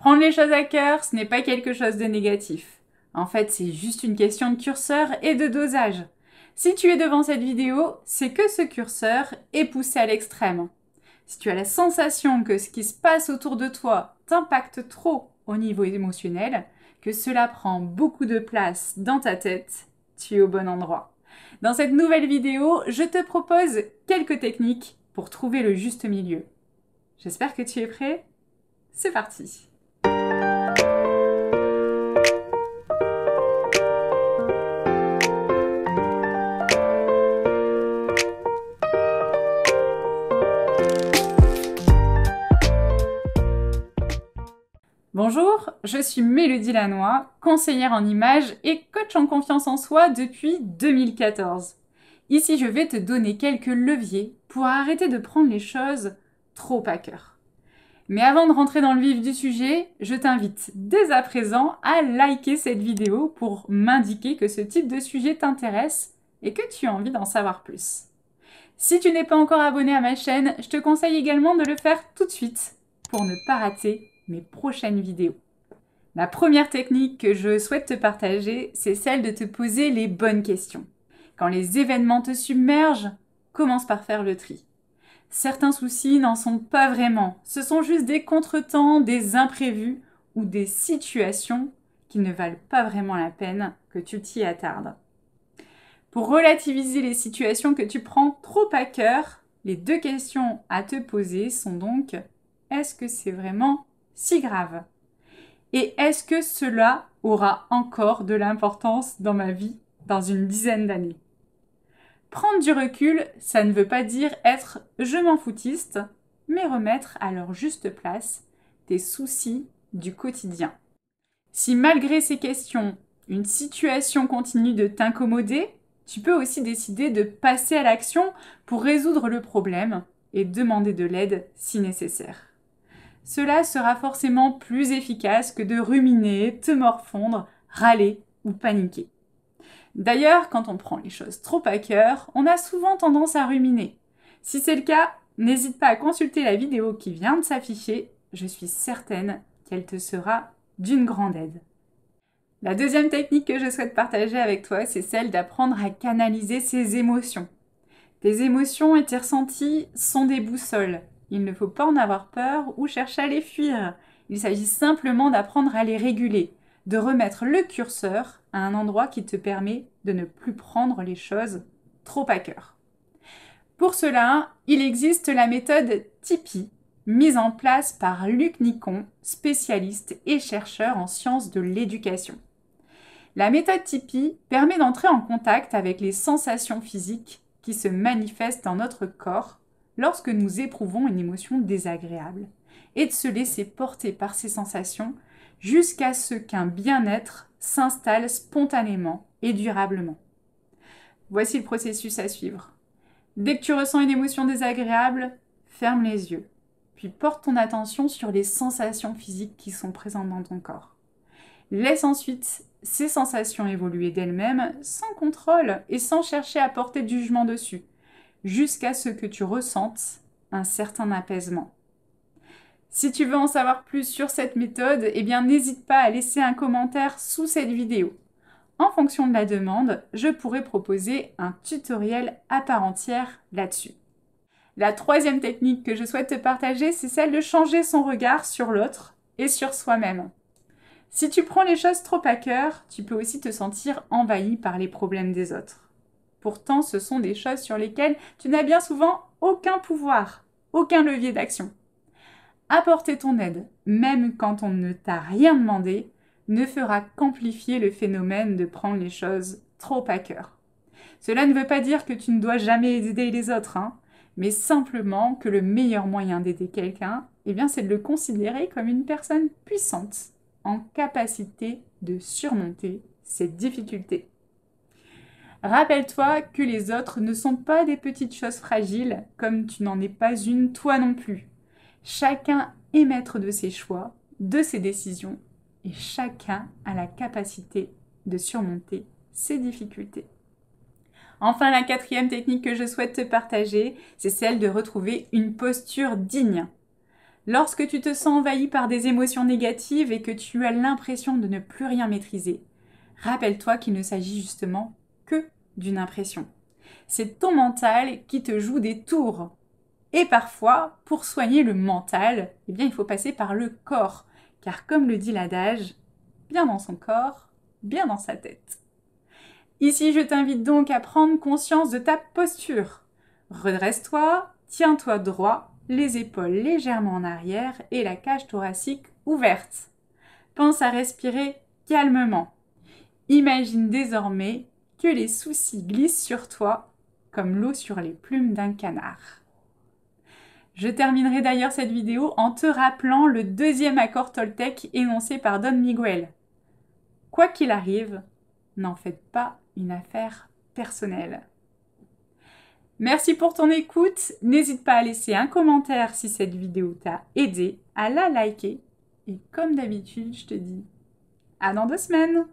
Prendre les choses à cœur, ce n'est pas quelque chose de négatif. En fait, c'est juste une question de curseur et de dosage. Si tu es devant cette vidéo, c'est que ce curseur est poussé à l'extrême. Si tu as la sensation que ce qui se passe autour de toi t'impacte trop au niveau émotionnel, que cela prend beaucoup de place dans ta tête, tu es au bon endroit. Dans cette nouvelle vidéo, je te propose quelques techniques pour trouver le juste milieu. J'espère que tu es prêt. C'est parti! Bonjour, je suis Mélodie Lannoy, conseillère en images et coach en confiance en soi depuis 2014. Ici, je vais te donner quelques leviers pour arrêter de prendre les choses trop à cœur. Mais avant de rentrer dans le vif du sujet, je t'invite dès à présent à liker cette vidéo pour m'indiquer que ce type de sujet t'intéresse et que tu as envie d'en savoir plus. Si tu n'es pas encore abonné à ma chaîne, je te conseille également de le faire tout de suite pour ne pas rater mes prochaines vidéos. La première technique que je souhaite te partager, c'est celle de te poser les bonnes questions. Quand les événements te submergent, commence par faire le tri. Certains soucis n'en sont pas vraiment, ce sont juste des contretemps, des imprévus ou des situations qui ne valent pas vraiment la peine que tu t'y attardes. Pour relativiser les situations que tu prends trop à cœur, les deux questions à te poser sont donc: est-ce que c'est vraiment si grave? Et est-ce que cela aura encore de l'importance dans ma vie dans une dizaine d'années? Prendre du recul, ça ne veut pas dire être je m'en foutiste, mais remettre à leur juste place tes soucis du quotidien. Si malgré ces questions, une situation continue de t'incommoder, tu peux aussi décider de passer à l'action pour résoudre le problème et demander de l'aide si nécessaire. Cela sera forcément plus efficace que de ruminer, te morfondre, râler ou paniquer. D'ailleurs, quand on prend les choses trop à cœur, on a souvent tendance à ruminer. Si c'est le cas, n'hésite pas à consulter la vidéo qui vient de s'afficher, je suis certaine qu'elle te sera d'une grande aide. La deuxième technique que je souhaite partager avec toi, c'est celle d'apprendre à canaliser ses émotions. Tes émotions et tes ressentis sont des boussoles. Il ne faut pas en avoir peur ou chercher à les fuir. Il s'agit simplement d'apprendre à les réguler, de remettre le curseur à un endroit qui te permet de ne plus prendre les choses trop à cœur. Pour cela, il existe la méthode Tipeee, mise en place par Luc Nicon, spécialiste et chercheur en sciences de l'éducation. La méthode Tipeee permet d'entrer en contact avec les sensations physiques qui se manifestent dans notre corps lorsque nous éprouvons une émotion désagréable et de se laisser porter par ces sensations jusqu'à ce qu'un bien-être s'installe spontanément et durablement. Voici le processus à suivre. Dès que tu ressens une émotion désagréable, ferme les yeux, puis porte ton attention sur les sensations physiques qui sont présentes dans ton corps. Laisse ensuite ces sensations évoluer d'elles-mêmes sans contrôle et sans chercher à porter de jugement dessus, jusqu'à ce que tu ressentes un certain apaisement. Si tu veux en savoir plus sur cette méthode, eh bien n'hésite pas à laisser un commentaire sous cette vidéo. En fonction de la demande, je pourrai proposer un tutoriel à part entière là-dessus. La troisième technique que je souhaite te partager, c'est celle de changer son regard sur l'autre et sur soi-même. Si tu prends les choses trop à cœur, tu peux aussi te sentir envahi par les problèmes des autres. Pourtant, ce sont des choses sur lesquelles tu n'as bien souvent aucun pouvoir, aucun levier d'action. Apporter ton aide, même quand on ne t'a rien demandé, ne fera qu'amplifier le phénomène de prendre les choses trop à cœur. Cela ne veut pas dire que tu ne dois jamais aider les autres, mais simplement que le meilleur moyen d'aider quelqu'un, c'est de le considérer comme une personne puissante, en capacité de surmonter ces difficultés. Rappelle-toi que les autres ne sont pas des petites choses fragiles, comme tu n'en es pas une toi non plus. Chacun est maître de ses choix, de ses décisions, et chacun a la capacité de surmonter ses difficultés. Enfin, la quatrième technique que je souhaite te partager, c'est celle de retrouver une posture digne. Lorsque tu te sens envahi par des émotions négatives et que tu as l'impression de ne plus rien maîtriser, rappelle-toi qu'il ne s'agit justement que d'une impression. C'est ton mental qui te joue des tours. Et parfois, pour soigner le mental, eh bien, il faut passer par le corps. Car comme le dit l'adage, bien dans son corps, bien dans sa tête. Ici, je t'invite donc à prendre conscience de ta posture. Redresse-toi, tiens-toi droit, les épaules légèrement en arrière et la cage thoracique ouverte. Pense à respirer calmement. Imagine désormais que les soucis glissent sur toi comme l'eau sur les plumes d'un canard. Je terminerai d'ailleurs cette vidéo en te rappelant le deuxième accord Toltec énoncé par Don Miguel. Quoi qu'il arrive, n'en faites pas une affaire personnelle. Merci pour ton écoute. N'hésite pas à laisser un commentaire si cette vidéo t'a aidé, à la liker. Et comme d'habitude, je te dis à dans 2 semaines.